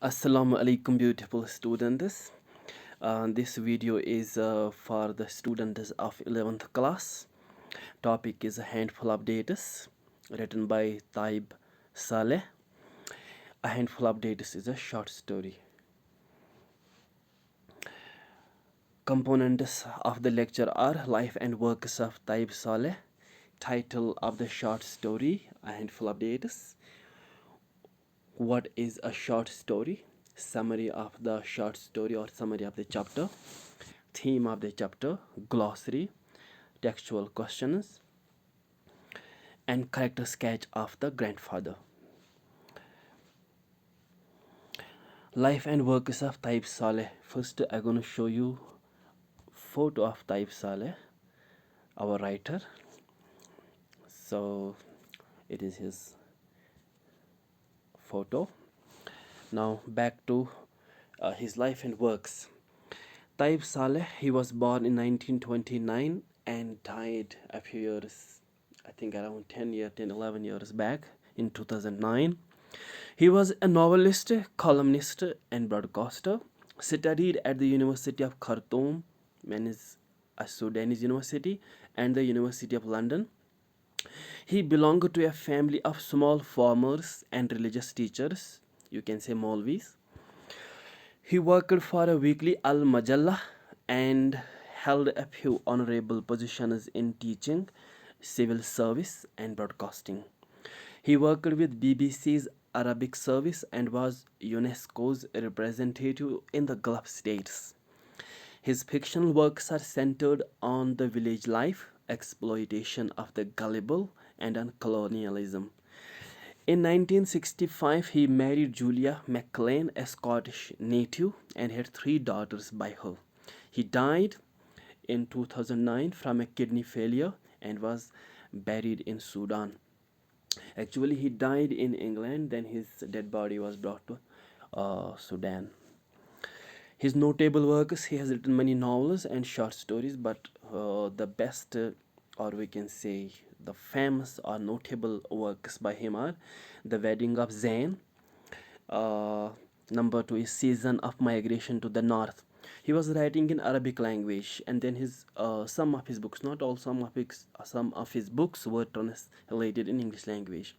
Assalamu alaikum, beautiful students. This video is for the students of 11th class. Topic is a handful of dates, written by Tayib Salih. A handful of dates is a short story. Components of the lecture are life and works of Tayib Salih. Title of the short story, A handful of dates. What is a short story? Summary of the short story or summary of the chapter. Theme of the chapter, glossary, textual questions, and character sketch of the grandfather. Life and works of Tayib Salih. First, I'm going to show you photo of Tayib Salih, our writer. So it is his photo. Now back to his life and works. Tayib Salih, he was born in 1929 and died a few years, I think around 11 years back in 2009. He was a novelist, columnist, and broadcaster. Studied at the University of Khartoum, a Sudanese university, and the University of London. He belonged to a family of small farmers and religious teachers, you can say Maulvis. He worked for a weekly Al Majalla and held a few honorable positions in teaching, civil service, and broadcasting. He worked with BBC's Arabic service and was UNESCO's representative in the Gulf states. His fictional works are centered on the village life, exploitation of the gullible, and on colonialism. In 1965, he married Julia McLean, a Scottish native, and had 3 daughters by her. He died in 2009 from a kidney failure and was buried in Sudan. Actually, he died in England, then his dead body was brought to Sudan. His notable works, he has written many novels and short stories, but the best, or we can say the famous or notable works by him are The Wedding of Zayn. Number 2 is Season of Migration to the North. He was writing in Arabic language, and then his some of his books, not all, some of his books were translated in English language.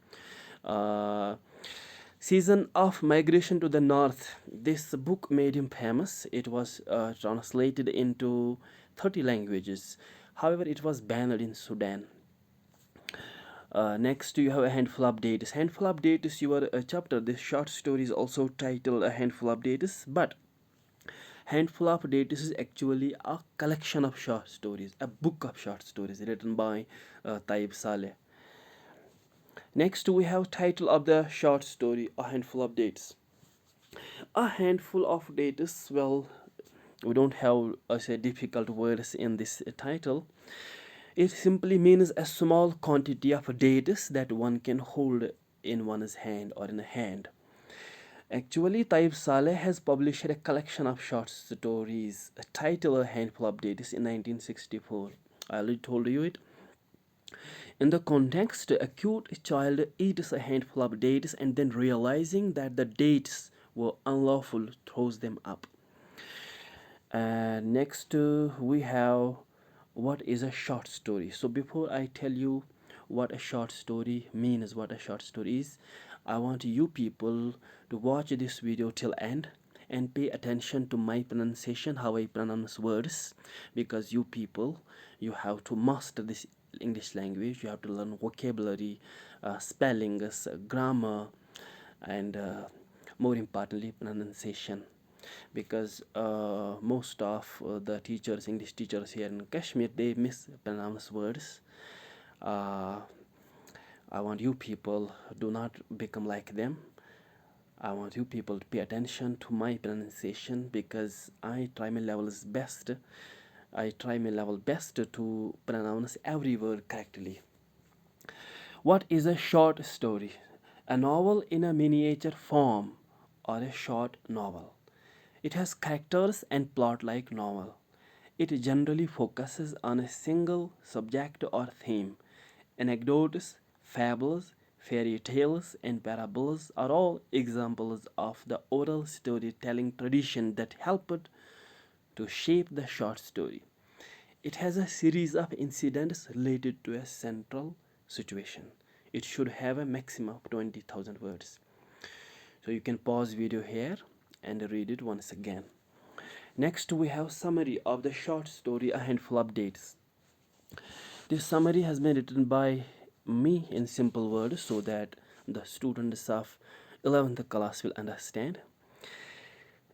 Season of Migration to the North. This book made him famous. It was translated into 30 languages. However, it was banned in Sudan. Next, you have A Handful of Dates. Handful of Dates is your chapter. This short story is also titled A Handful of Dates, but Handful of Dates is actually a collection of short stories, a book of short stories written by Tayib Saleh. Next, we have title of the short story, A Handful of Dates. A handful of dates, well, we don't have say difficult words in this title. It simply means a small quantity of dates that one can hold in one's hand or in a hand. Actually, Tayib Saleh has published a collection of short stories titled A Handful of Dates in 1964. I already told you it. In the context, a cute child eats a handful of dates and then realizing that the dates were unlawful, throws them up. Next, we have what is a short story. So before I tell you what a short story means, what a short story is, I want you people to watch this video till end and pay attention to my pronunciation, how I pronounce words, because you people, you have to master this English language. You have to learn vocabulary, spellings, grammar, and more importantly pronunciation, because most of the teachers, English teachers here in Kashmir, they mispronounce words. I want you people do not become like them. I want you people to pay attention to my pronunciation, because I try my level best. I try my level best to pronounce every word correctly. What is a short story? A novel in a miniature form, or a short novel. It has characters and plot like novel. It generally focuses on a single subject or theme. Anecdotes, fables, Fairy tales and parables are all examples of the oral storytelling tradition that helped to shape the short story. It has a series of incidents related to a central situation. It should have a maximum of 20,000 words. So you can pause video here and read it once again. Next we have summary of the short story, a handful of dates. This summary has been written by me in simple words so that the students of 11th class will understand.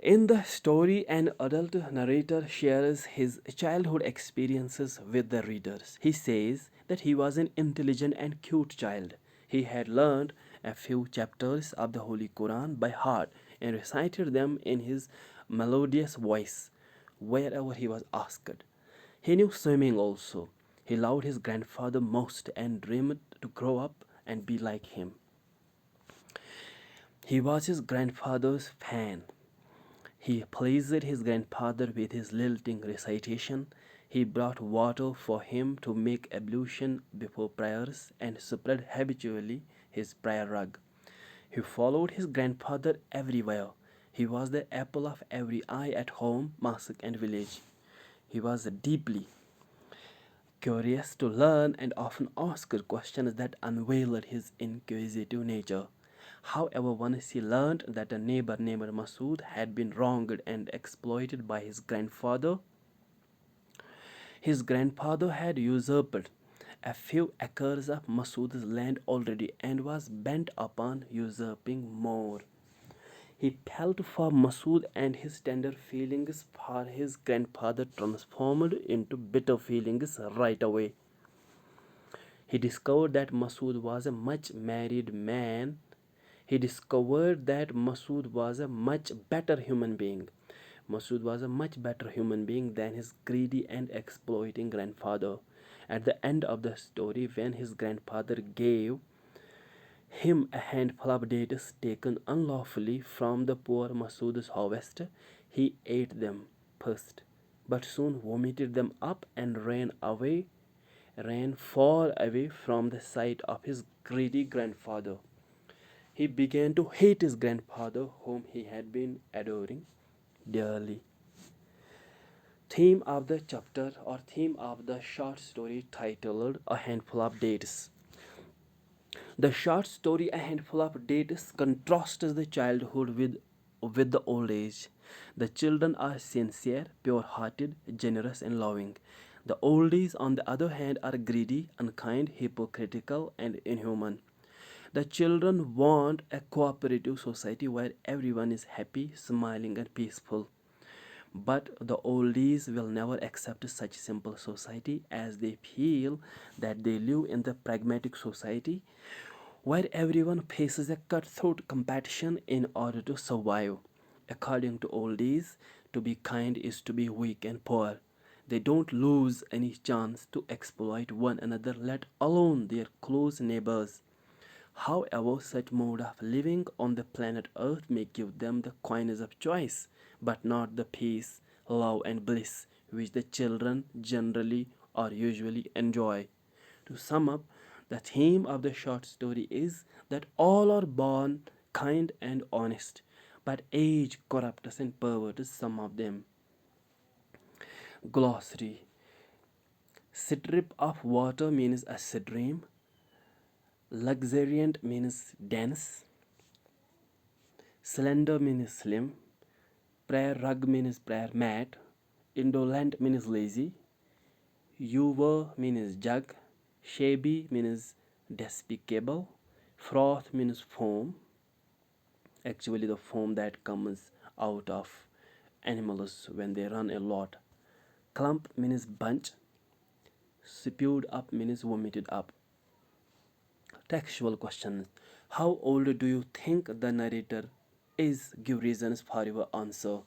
In the story, an adult narrator shares his childhood experiences with the readers. He says that he was an intelligent and cute child. He had learned a few chapters of the Holy Quran by heart and recited them in his melodious voice wherever he was asked. He knew swimming also. He loved his grandfather most and dreamed to grow up and be like him. He was his grandfather's fan. He pleased his grandfather with his lilting recitation. He brought water for him to make ablution before prayers and spread habitually his prayer rug. He followed his grandfather everywhere. He was the apple of every eye at home, mosque, and village. He was deeply curious to learn and often asked questions that unveiled his inquisitive nature. However, once he learned that a neighbor named Masood had been wronged and exploited by his grandfather had usurped a few acres of Masood's land already and was bent upon usurping more. He felt for Masood and his tender feelings for his grandfather transformed into bitter feelings right away. He discovered that Masood was a much married man. He discovered that Masood was a much better human being. Masood was a much better human being than his greedy and exploiting grandfather. At the end of the story, when his grandfather gave him a handful of dates taken unlawfully from the poor Masood's harvest, he ate them first, but soon vomited them up and ran far away from the sight of his greedy grandfather. He began to hate his grandfather, whom he had been adoring dearly. Theme of the chapter or theme of the short story titled A Handful of Dates. The short story A Handful of Dates contrasts the childhood with the old age. The children are sincere, pure hearted, generous, and loving. The oldies, on the other hand, are greedy, unkind, hypocritical, and inhuman. The children want a cooperative society where everyone is happy, smiling, and peaceful. But the oldies will never accept such simple society as they feel that they live in the pragmatic society where everyone faces a cutthroat competition in order to survive. According to oldies, to be kind is to be weak and poor. They don't lose any chance to exploit one another, let alone their close neighbors. However, such mode of living on the planet Earth may give them the coins of choice, but not the peace, love, and bliss which the children generally or usually enjoy. To sum up, the theme of the short story is that all are born kind and honest, but age corrupts and perverts some of them. Glossary. Strip of water means a stream. Luxuriant means dense. Slender means slim. Prayer rug means prayer mat. Indolent means lazy. Ewer means jug. Shabby means despicable. Froth means foam. Actually, the foam that comes out of animals when they run a lot. Clump means bunch. Spewed up means vomited up. Textual questions. How old do you think the narrator is? Give reasons for your answer.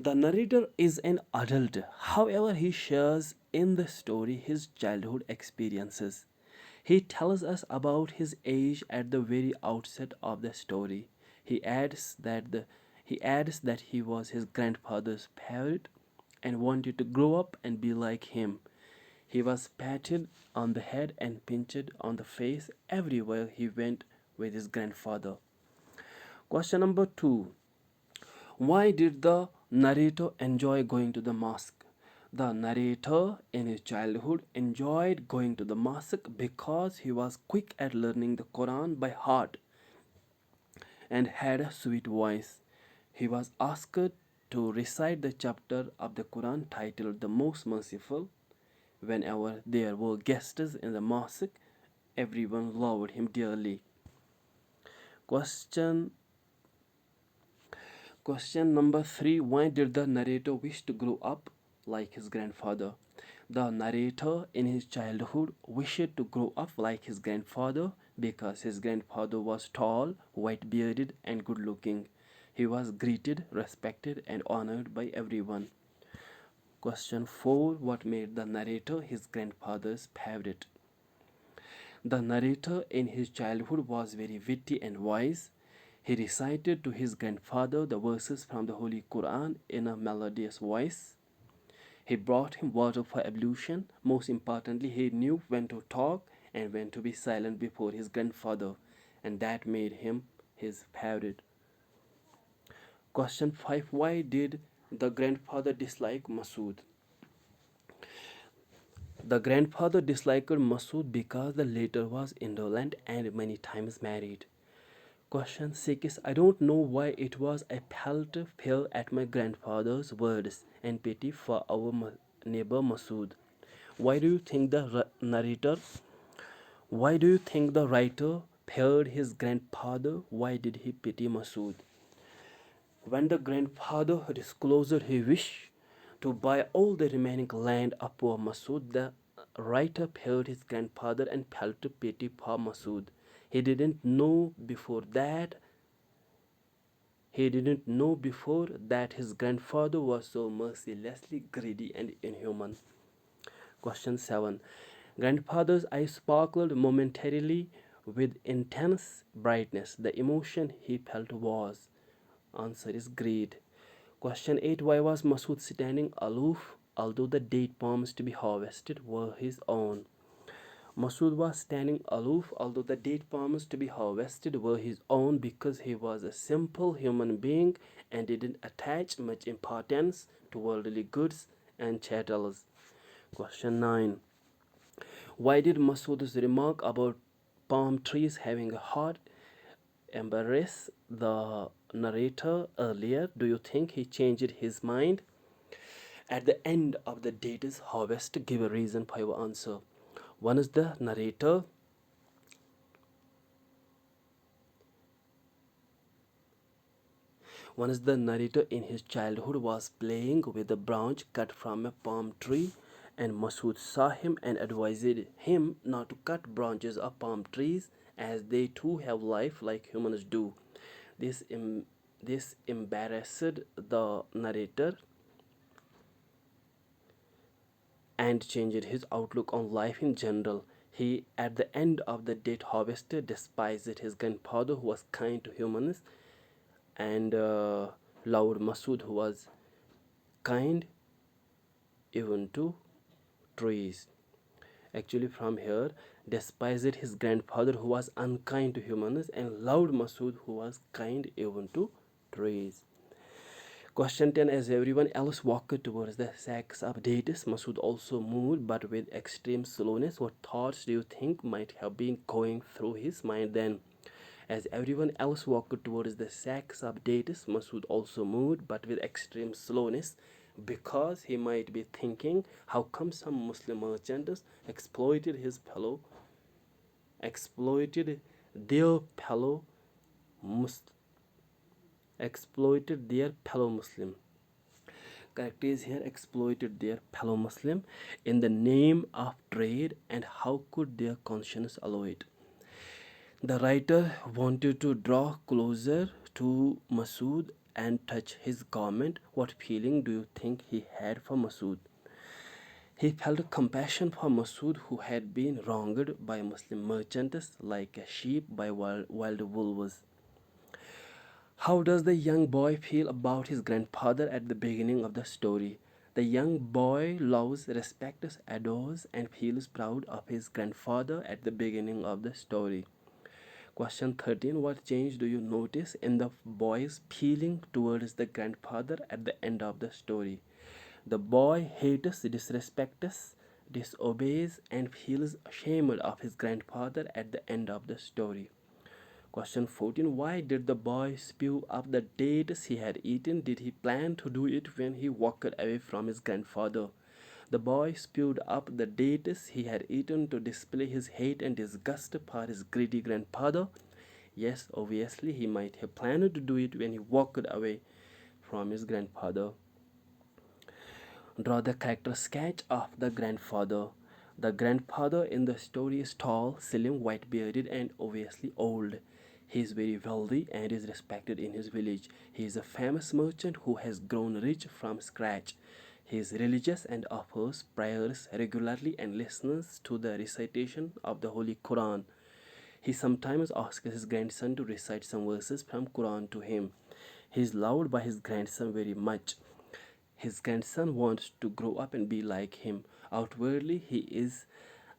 The narrator is an adult. However, he shares in the story his childhood experiences. He tells us about his age at the very outset of the story. He adds that he was his grandfather's favorite and wanted to grow up and be like him. He was patted on the head and pinched on the face everywhere he went with his grandfather. Question number 2. Why did the narrator enjoy going to the mosque? The narrator in his childhood enjoyed going to the mosque because he was quick at learning the Quran by heart and had a sweet voice. He was asked to recite the chapter of the Quran titled The Most Merciful. Whenever there were guests in the mosque, everyone loved him dearly. Question Question number 3. Why did the narrator wish to grow up like his grandfather? The narrator in his childhood wished to grow up like his grandfather because his grandfather was tall, white bearded, and good looking. He was greeted, respected, and honored by everyone. Question 4. What made the narrator his grandfather's favorite? The narrator in his childhood was very witty and wise. He recited to his grandfather the verses from the Holy Quran in a melodious voice. He brought him water for ablution. Most importantly, he knew when to talk and when to be silent before his grandfather, and that made him his favorite. Question 5. Why did the grandfather dislike Masood? The grandfather disliked Masood because the latter was indolent and many times married. Question 6. I don't know why it was. I felt fear at my grandfather's words and pity for our neighbor Masood. Why do you think the narrator? Why do you think the writer feared his grandfather? Why did he pity Masood? When the grandfather disclosed his wish to buy all the remaining land of poor Masood, the writer feared his grandfather and felt pity for Masood. He didn't know before that his grandfather was so mercilessly greedy and inhuman. Question 7. Grandfather's eyes sparkled momentarily with intense brightness. The emotion he felt was. Answer is greed. Question 8. Why was Masood standing aloof although the date palms to be harvested were his own? Masood was standing aloof although the date palms to be harvested were his own because he was a simple human being and didn't attach much importance to worldly goods and chattels. Question 9. Why did Masood's remark about palm trees having a heart embarrass the narrator earlier? Do you think he changed his mind? At the end of the date's harvest, give a reason for your answer. One is the narrator in his childhood was playing with a branch cut from a palm tree, and Masood saw him and advised him not to cut branches of palm trees as they too have life like humans do. This embarrassed the narrator and changed his outlook on life in general. He, at the end of the date harvest, despised his grandfather who was kind to humans and loved Masood who was kind even to trees. Actually, from here, despised his grandfather who was unkind to humans and loved Masood who was kind even to trees. Question 10. As everyone else walked towards the sacks of dates, Masood also moved but with extreme slowness. What thoughts do you think might have been going through his mind then? As everyone else walked towards the sacks of dates, Masood also moved but with extreme slowness because he might be thinking, how come some Muslim merchants exploited their fellow Muslim. Correct is here, exploited their fellow Muslim in the name of trade, and how could their conscience allow it? The writer wanted to draw closer to Masood and touch his garment. What feeling do you think he had for Masood? He felt compassion for Masood, who had been wronged by Muslim merchants like a sheep by wild wolves. How does the young boy feel about his grandfather at the beginning of the story? The young boy loves, respects, adores, and feels proud of his grandfather at the beginning of the story. Question 13. What change do you notice in the boy's feeling towards the grandfather at the end of the story? The boy hates, disrespects, disobeys, and feels ashamed of his grandfather at the end of the story. Question 14. Why did the boy spew up the dates he had eaten? Did he plan to do it when he walked away from his grandfather? The boy spewed up the dates he had eaten to display his hate and disgust for his greedy grandfather. Yes, obviously, he might have planned to do it when he walked away from his grandfather. Draw the character sketch of the grandfather. The grandfather in the story is tall, slim, white bearded, and obviously old. He is very wealthy and is respected in his village. He is a famous merchant who has grown rich from scratch. He is religious and offers prayers regularly and listens to the recitation of the Holy Quran. He sometimes asks his grandson to recite some verses from Quran to him. He is loved by his grandson very much. His grandson wants to grow up and be like him. Outwardly, he is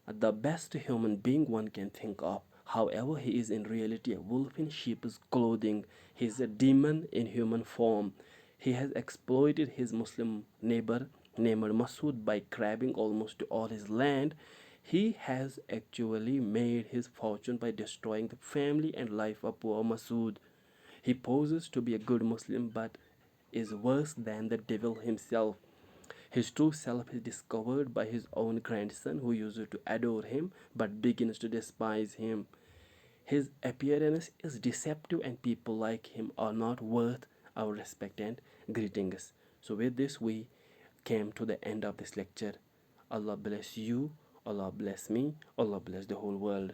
the best human being one can think of. However, he is in reality a wolf in sheep's clothing. He is a demon in human form. He has exploited his Muslim neighbor named Masood by grabbing almost all his land. He has actually made his fortune by destroying the family and life of poor Masood. He poses to be a good Muslim but is worse than the devil himself. His true self is discovered by his own grandson, who used to adore him but begins to despise him. His appearance is deceptive, and people like him are not worth our respect and greetings. So, with this, we came to the end of this lecture. Allah bless you, Allah bless me, Allah bless the whole world.